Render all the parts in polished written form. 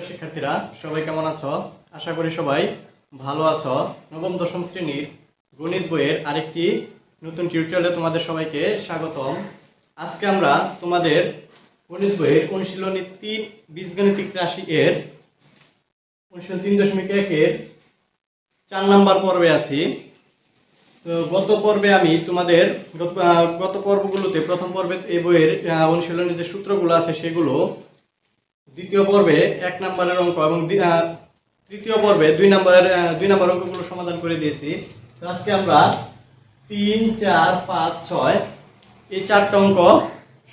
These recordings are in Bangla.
শিক্ষার্থীরা সবাই কেমন আছো? আশা করি সবাই ভালো আছো। নবম দশম শ্রেণীর গণিত বইয়ের আরেকটি নতুন টিউটোরিয়ালে তোমাদের সবাইকে স্বাগতম। আজকে আমরা তোমাদের গণিত বইয়ের অনুশীলনী 3 বীজগাণিতিক রাশি এর অনুশীলনী 3.1 এর 4 নাম্বার পর্বে আছি। গত পর্বে আমি তোমাদের গত পর্বগুলোতে প্রথম পর্বে এই বইয়ের অনুশীলনের যে সূত্রগুলো আছে সেগুলো, দ্বিতীয় পর্বে 1 নম্বরের অঙ্ক এবং তৃতীয় পর্বে 2 নম্বর অঙ্কগুলো সমাধান করে দিয়েছি। তো আজকে আমরা 3, 4, 5, 6 এই 4টা অঙ্ক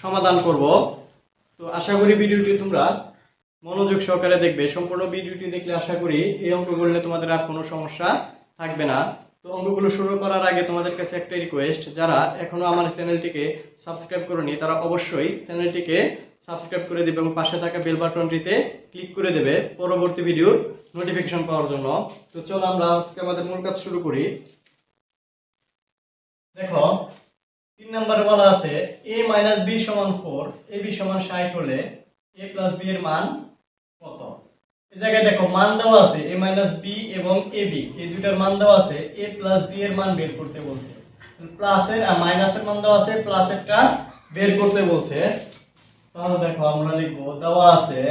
সমাধান করব। তো আশা করি ভিডিওটি তোমরা মনোযোগ সহকারে দেখবে। সম্পূর্ণ ভিডিওটি দেখলে আশা করি এই অঙ্কগুলো নিয়ে তোমাদের আর কোনো সমস্যা থাকবে না। তো অঙ্কগুলো শুরু করার আগে তোমাদের কাছে একটা রিকোয়েস্ট, যারা এখনো আমার চ্যানেলটিকে সাবস্ক্রাইব করোনি তারা অবশ্যই চ্যানেলটিকে সাবস্ক্রাইব করে দেবে এবং পাশে থাকা বেল বাটনটিতে ক্লিক করে দেবে পরবর্তী ভিডিওর নোটিফিকেশন পাওয়ার জন্য। তো চলো আমরা আজকে আমাদের মূল কাজ শুরু করি। দেখো 3 নম্বরে বলা আছে a - b = 4, ab = 60 হলে a + b এর মান কত? এই জায়গায় দেখো মান দেওয়া আছে a - b এবং ab, এই দুইটার মান দেওয়া আছে। a + b এর মান বের করতে বলছে, প্লাসের আর মাইনাসের মান দেওয়া আছে, প্লাসেরটা বের করতে বলছে। তাহলে দেখো আমরা লিখব, দেওয়া আছে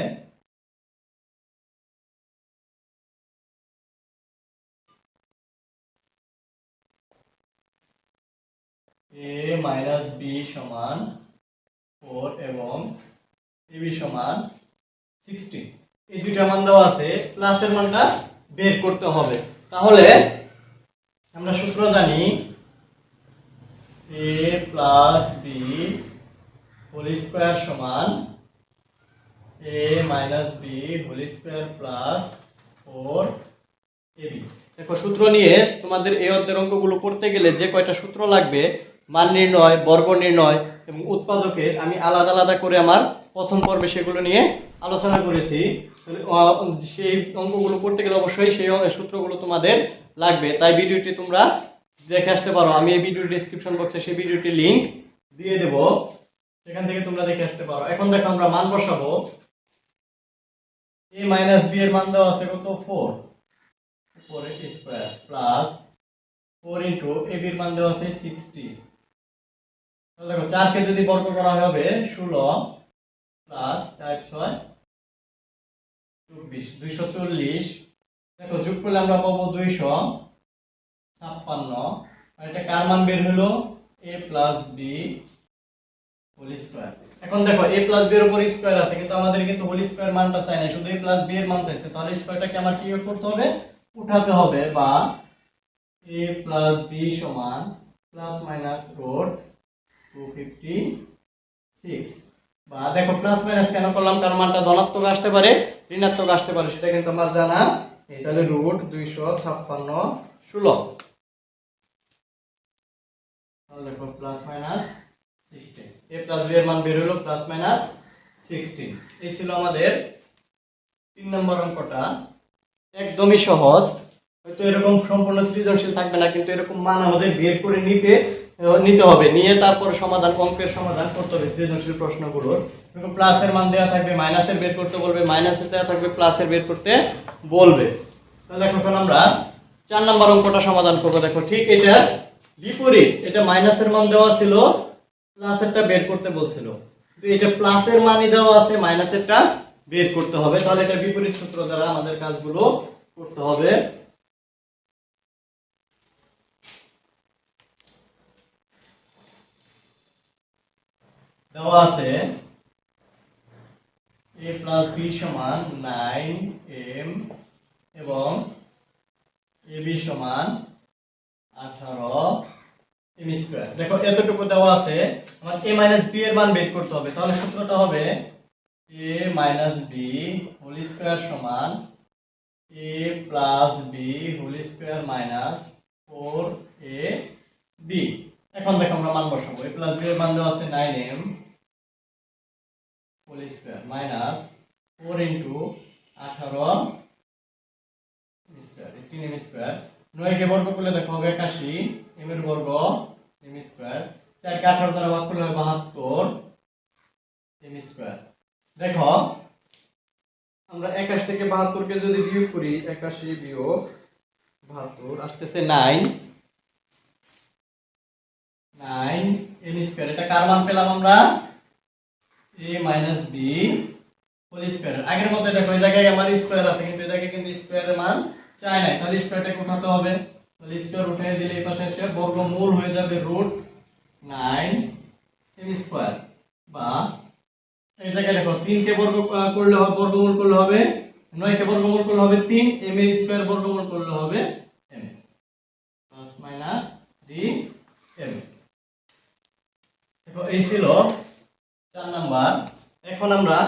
a - b = 4 এবং ab = 16, এই দুইটা মান দেওয়া আছে। প্লাসের মানটা বের করতে হবে। তাহলে আমরা সূত্র জানি a + b হোল স্কয়ার সমান a - b whole square plus 4ab। দেখো সূত্র নিয়ে তোমাদের এই অধ্যায়ের অঙ্কগুলো করতে গেলে যে কয়টা সূত্র লাগবে, মান নির্ণয়, বর্গ নির্ণয় এবং উৎপাদকের, আমি আলাদা আলাদা করে আমার প্রথম পর্বে সেগুলো নিয়ে আলোচনা করেছি। সেই অঙ্কগুলো করতে গেলে অবশ্যই সেই সূত্রগুলো তোমাদের লাগবে। তাই ভিডিওটি তোমরা দেখে আসতে পারো। আমি এই ভিডিওর ডেসক্রিপশন বক্সে সেই ভিডিওটির লিংক দিয়ে দেব, সেখান থেকে তোমরা দেখে আসতে পারো। এখন দেখো আমরা মান বসাবো। a - b এর মান দেওয়া আছে কত? 4 স্কয়ার প্লাস 4 ইনটু ab এর মান দেওয়া আছে 60। তাহলে দেখো 4 কে যদি বর্গ করা হবে 16 প্লাস 4 6 24 240। দেখো যোগ করলে আমরা পাবো 256। আর এটা কার মান বের হলো? a + b whole square. এখন দেখো a + b এর উপর স্কয়ার আছে, কিন্তু আমাদের কিন্তু হোল স্কয়ার মানটা চাই না, শুধু a + b এর মান চাইছে। তাহলে স্কয়ারটাকে আমার কি করতে হবে? উঠাতে হবে, বা a + b সমান প্লাস মাইনাস রুট 256। বা দেখো প্লাস মাইনাস কেন করলাম? কারণ মানটা ধনাত্মক আসতে পারে, ঋণাত্মক আসতে পারে, সেটা কিন্তু আমার জানা। এই তাহলে রুট 256 16। তাহলে দেখো প্লাস মাইনাস 16, a + b এর মান বের হলো প্লাস মাইনাস 16। এই ছিল আমাদের 3 নম্বর অঙ্কটা। একদমই সহজ, হয়তো এরকম সম্পূর্ণ সৃজনশীল থাকবে না, কিন্তু এরকম মান আমাদের বের করে নিতে হবে, নিয়ে তারপর অঙ্কের সমাধান করতে হবে সৃজনশীল প্রশ্নগুলোর। এরকম প্লাসের মান দেওয়া থাকবে, মাইনাসের বের করতে বলবে, মাইনাসের দেওয়া থাকবে, প্লাসের বের করতে বলবে। তাহলে দেখো এখন আমরা 4 নম্বর অঙ্কটা সমাধান করব। দেখো ঠিক এটা বিপরীত, এটা মাইনাসের মান দেওয়া ছিল, প্লাসেরটা বের করতে বলছিল, কিন্তু এটা প্লাসের মানই দেওয়া আছে, মাইনাসেরটা বের করতে হবে। তাহলে এটা বিপরীত সূত্র দ্বারা আমাদের কাজগুলো করতে হবে। দেওয়া আছে a + b সমান 9m এবং ab সমান 18m স্কয়ার। দেখো এতটুকু দেওয়া আছে, আমার a - b এর মান বের করতে হবে। তাহলে সূত্রটা হবে a - b হোল স্কয়ার সমান a + b whole square minus 4ab। এখন দেখো আমরা মান বসাবো। a + b এর মান দেওয়া আছে 9m whole square minus 4 into 18 square 18m square. 9 কে বর্গ করলে দেখো হবে 81, m এর বর্গ m স্কয়ার। 4 কে 18 দ্বারা ভাগ করলে হবে 72 m স্কয়ার। দেখো আমরা 81 থেকে 72 কে যদি বিয়োগ করি 81 বিয়োগ 72 আসতেছে 9 n স্কয়ার। এটা কার মান পেলাম আমরা? a b whole square. আগের মতো দেখো এই জায়গায় আমার স্কয়ার আছে কিন্তু এই জায়গায় কিন্তু স্কয়ারের মান চাই নাই, তাহলে স্কয়ারটাকে উঠাতে হবে। তাহলে স্কয়ার উঠিয়ে দিলে এই পাশে এসে বর্গমূল হয়ে যাবে √9 m স্কয়ার, বা এই জায়গায় দেখো 3 কে বর্গ করলে হবে, বর্গমূল করলে হবে 9 কে বর্গমূল করলে হবে 3, m এর স্কয়ার বর্গমূল করলে হবে m প্লাস মাইনাস 3m। দেখো এই ছিল 4 নাম্বার। এখন আমরা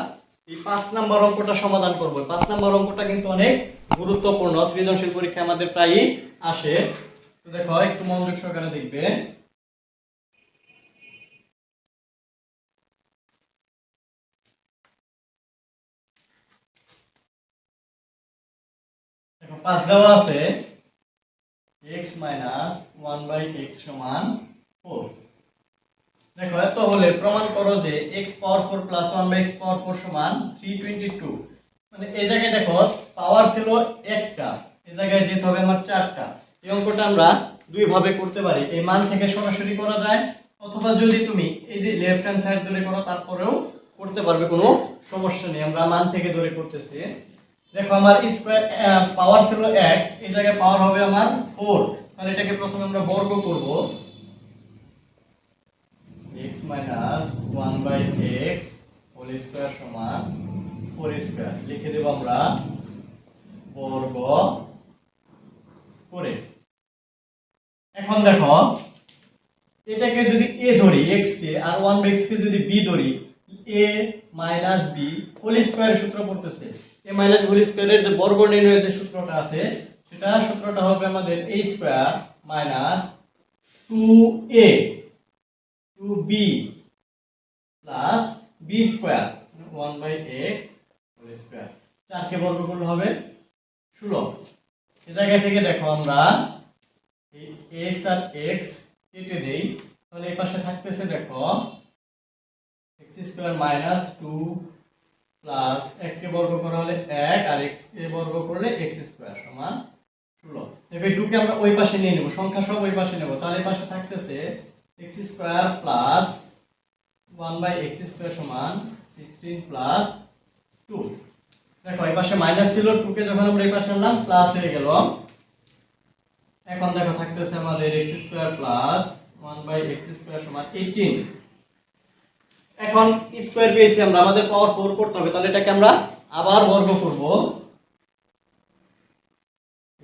এই 5 নাম্বার অঙ্কটা সমাধান করব। 5 নাম্বার অঙ্কটা কিন্তু অনেক গুরুত্বপূর্ণ, সৃজনশীল পরীক্ষা আমাদের প্রায়ই আসে। তো দেখো একটু মনোযোগ সহকারে দেখবে। দেখো 5 দেওয়া আছে x 1/x সমান 4। দেখো এত হলে প্রমাণ করো যে x পাওয়ার 4 প্লাস 1/x পাওয়ার 4 সমান 322। মানে এই জায়গায় দেখো পাওয়ার ছিল একটা, এই জায়গায় যেতে হবে আমার 4টা। এই অঙ্কটা আমরা দুই ভাবে করতে পারি, এই মান থেকে সরাসরি করা যায়, অথবা যদি তুমি এই যে লেফট হ্যান্ড সাইড ধরে করো তারপরেও করতে পারবে, কোনো সমস্যা নেই। আমরা মান থেকে ধরে করতেছি। দেখো আমার স্কয়ার পাওয়ার ছিল 1, এই জায়গায় পাওয়ার হবে আমার 4, তাহলে এটাকে প্রথমে আমরা বর্গ করব। x 1/x হোল স্কয়ার সমান 4 স্কয়ার লিখে দেব আমরা বর্গ করে। এখন দেখো এটাকে যদি a ধরি x কে, আর 1/x কে যদি b ধরি, a b হোল স্কয়ারের সূত্র পড়তেছে। a b হোল স্কয়ারের যে বর্গ নির্ণয়ের যে সূত্রটা আছে, সেটা সূত্রটা হবে আমাদের a square minus 2a 2b plus b square 1/x whole square. 4 কে বর্গ করলে হবে 16। এই জায়গা থেকে দেখো আমরা এই x আর x কেটে দেই, তাহলে এই পাশে থাকতেছে দেখো x স্কয়ার মাইনাস 2 প্লাস 1 কে বর্গ করা হলে 1 আর x কে বর্গ করলে x স্কয়ার সমান 16। দেখো এই 2 কে আমরা ওই পাশে নিয়ে নেব, সংখ্যা সব ওই পাশে নেব, তাহলে এই পাশে থাকতেছে x square plus 1/x square সমান 16 প্লাস 2। দেখো এই পাশে মাইনাস ছিল, 2 কে যখন আমরা এই পাশে আনলাম প্লাস হয়ে গেল। এখন দেখো থাকতেছে আমাদের x square plus 1/x square সমান 18। এখন স্কয়ার পেয়েছি আমরা, আমাদের পাওয়ার 4 করতে হবে, তাহলে এটাকে আমরা আবার বর্গ করব।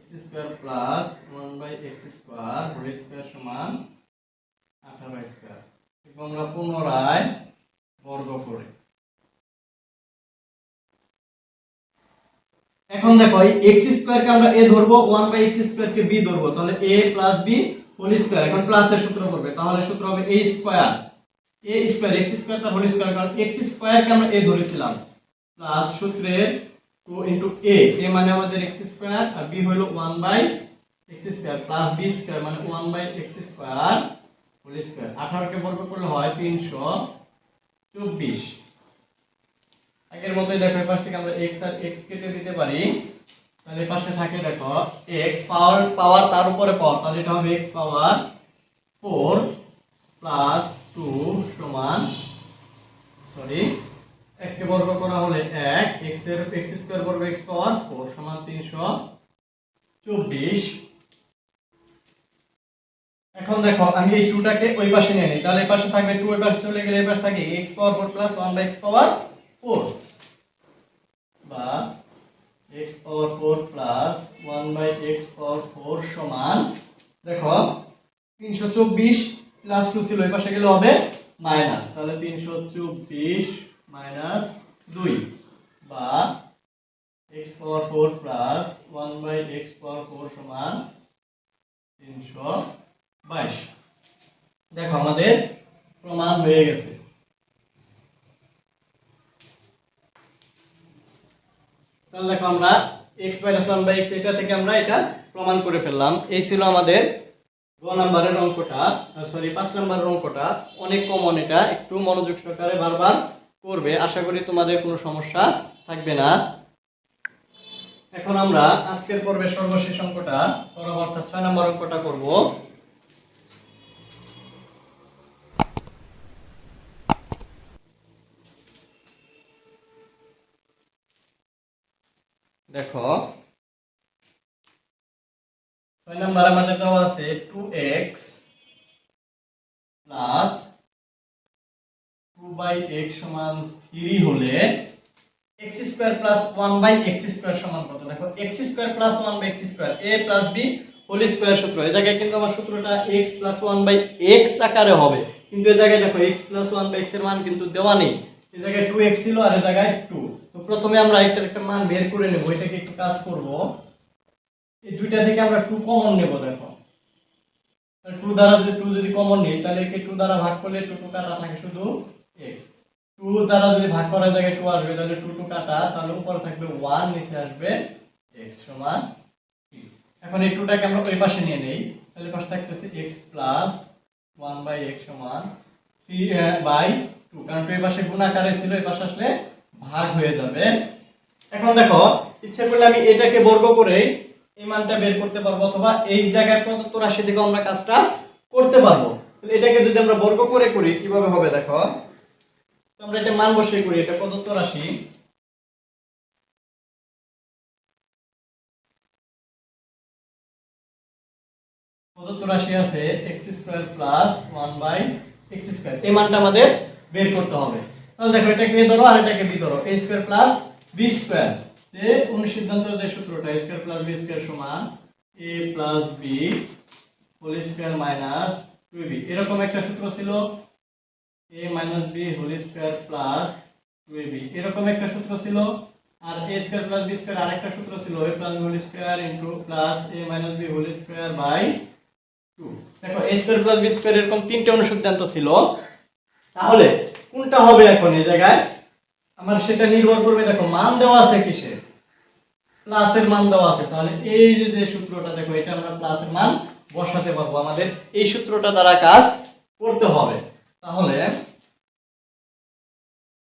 x square plus 1/x square whole square সমান 18 স্কয়ার, এবং আমরা পুনরায় বর্গ করে। এখন দেখো এই x স্কয়ার কে আমরা a ধরবো, 1/x স্কয়ার কে b ধরবো, তাহলে a plus b whole square. এখন প্লাসের সূত্র করবে, তাহলে সূত্র হবে a স্কয়ার x স্কয়ার তার হোল স্কয়ার, কারণ x স্কয়ার কে আমরা a ধরেছিলাম, প্লাস সূত্রের 2 a, a মানে আমাদের x স্কয়ার আর b হলো 1/x square plus b square মানে 1/x স্কয়ার হোল স্কয়ার। 18 কে বর্গ করলে হয় 324। আগের মতই দেখো এই পাশ থেকে আমরা x আর x কেটে দিতে পারি, তাহলে এই পাশে থাকে দেখো x পাওয়ার তার উপরে পাওয়ার, তাহলে এটা হবে x পাওয়ার 4 প্লাস 2 সমান 1 কে বর্গ করা হলে 1, x এর x স্কয়ার বর্গ x পাওয়ার 4 সমান 324। এখন দেখো আমি এই 2 টাকে ওই পাশে নিয়ে নিই, তাহলে এই পাশে থাকবে 2, ওই পাশে চলে গেলে এই পাশে থাকে x পাওয়ার 4 প্লাস 1/x পাওয়ার 4, বা x পাওয়ার 4 প্লাস 1/x পাওয়ার 4 সমান দেখো 324 প্লাস 2 ছিল, এই পাশে গেলে হবে মাইনাস, তাহলে 324 মাইনাস 2, বা x পাওয়ার 4 প্লাস 1/x পাওয়ার 4 সমান 322। দেখো আমাদের প্রমাণ হয়ে গেছে। তাহলে দেখো আমরা x 1/x এটা থেকে আমরা এটা প্রমাণ করে ফেললাম। এই ছিল আমাদের 2 নম্বরের অঙ্কটা, 5 নম্বরের অঙ্কটা। অনেক কমন, এটা একটু মনোযোগ সহকারে বারবার করবে, আশা করি তোমাদের কোনো সমস্যা থাকবে না। এখন আমরা আজকের পর্বের সর্বশেষ অঙ্কটা করব, অর্থাৎ 6 নম্বর অঙ্কটা করব। দেখো 6 নম্বর আমাদের দেওয়া আছে 2x প্লাস 2/x সমান 3 হলে x square plus 1/x square সমান কত? দেখো x square plus 1/x square a plus b whole square সূত্র। এই জায়গায় কিন্তু আমার সূত্রটা x প্লাস 1/x আকারে হবে, কিন্তু এই জায়গায় দেখো x প্লাস 1/x এর মান কিন্তু দেওয়া নেই। এই জায়গায় 2x ছিল আর এই জায়গায় 2। তো প্রথমে আমরা একটা মান বের করে নেব, এটাকে একটু কাজ করব। এই দুইটা থেকে আমরা 2 কমন নেব। দেখো 2 দ্বারা যদি 2 যদি কমন নেই তাহলে একে 2 দ্বারা ভাগ করলে 2 কাটা থাকে শুধু x। 2 দ্বারা যদি ভাগ করার জায়গায় 2 আসবে তাহলে 2 কাটা, তাহলে উপরে থাকবে 1, নিচে আসবে x সমান 3। এখন এই 2টাকে আমরা ওই পাশে নিয়ে নেই, তাহলে পাশে থাকতেছে x প্লাস 1/x সমান 3/2, কারণ এই পাশে গুণ আকারে ছিল, এই পাশে আসলে ভাগ হয়ে যাবে। এখন দেখো ইচ্ছে করলে আমি এটাকে বর্গ করে এই মানটা বের করতে পারবো, অথবা এই জায়গায় প্রদত্ত রাশি থেকে আমরা কাজটা করতে পারবো। তাহলে এটাকে যদি আমরা বর্গ করে করি কিভাবে হবে দেখো, আমরা এটা মান বসিয়ে করি। এটা প্রদত্ত রাশি, প্রদত্ত রাশি আছে x square plus 1/x square. এই মানটা আমাদের বের করতে হবে। তাহলে দেখো এটাকে a ধরো আর এটাকে b ধরো, a square plus b square. যে অনুসিদ্ধান্ত যে সূত্রটা a square plus b square সমান a plus b whole square minus 2b, এরকম একটা সূত্র ছিল। a minus b whole square plus 2ab, এরকম একটা সূত্র ছিল। আর a square plus b square আরেকটা সূত্র ছিল, a plus b whole square into plus a minus b whole square by 2। দেখো a square plus b square এরকম তিনটে অনুসিদ্ধান্ত ছিল। তাহলে কোনটা হবে এখন এই জায়গায় আমার সেটা নির্ভর করবে। দেখো মান দেওয়া আছে কিসের? প্লাসের মান দেওয়া আছে। তাহলে এই যে সূত্রটা দেখো, এটা আমরা প্লাসের মান বসাতে পারবো, আমাদের এই সূত্রটা দ্বারা কাজ করতে হবে। তাহলে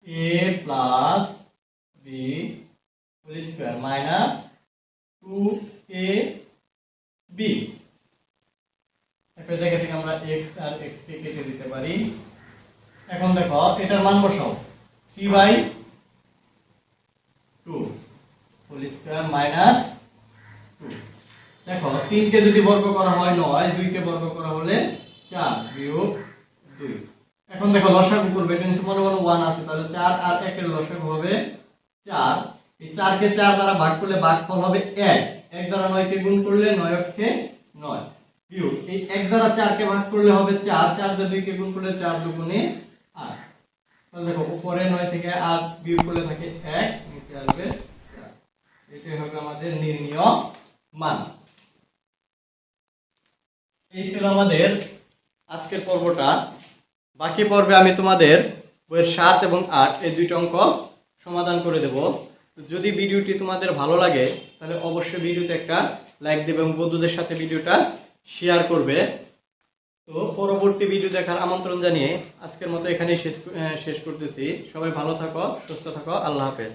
a plus b whole square minus 2ab, এই জায়গা থেকে আমরা x আর x কে কেটে দিতে পারি। এখন দেখো এটার মান বসাও, 3/2 হোল স্কয়ার মাইনাস 2। দেখো 3 কে যদি বর্গ করা হয় 9, 2 কে বর্গ করা হলে 4 বিয়োগ 2। এখন দেখো লসাগু করবে, এটা নিচে মনে মনে 1 আছে, তাহলে 4 আর 1 এর লসাগু হবে 4। এই 4 কে 4 দ্বারা ভাগ করলে ভাগফল হবে 1। 1 দ্বারা 9 কে গুণ করলে 9 অক্ষে 9 বিয়োগ এই 1 দ্বারা 4 কে ভাগ করলে হবে 4, 4 দ্বারা 2 কে গুণ করলে 4 দুগুণে 8। তাহলে দেখো উপরে 9 থেকে 8 বিয়োগ করলে থাকে 1, নিচে আসবে 4। এটাই হবে আমাদের নির্ণীয় মান। এই ছিল আমাদের আজকের পর্বটা। বাকি পর্বে আমি তোমাদের বইয়ের 7 এবং 8 এই দুইটা অঙ্ক সমাধান করে দেব। যদি ভিডিওটি তোমাদের ভালো লাগে তাহলে অবশ্যই ভিডিওতে একটা লাইক দেবে এবং বন্ধুদের সাথে ভিডিওটা শেয়ার করবে। তো পরবর্তী ভিডিও দেখার আমন্ত্রণ জানিয়ে আজকের মতো এখানেই শেষ করতেছি। সবাই ভালো থাকো, সুস্থ থাকো, আল্লাহ হাফেজ।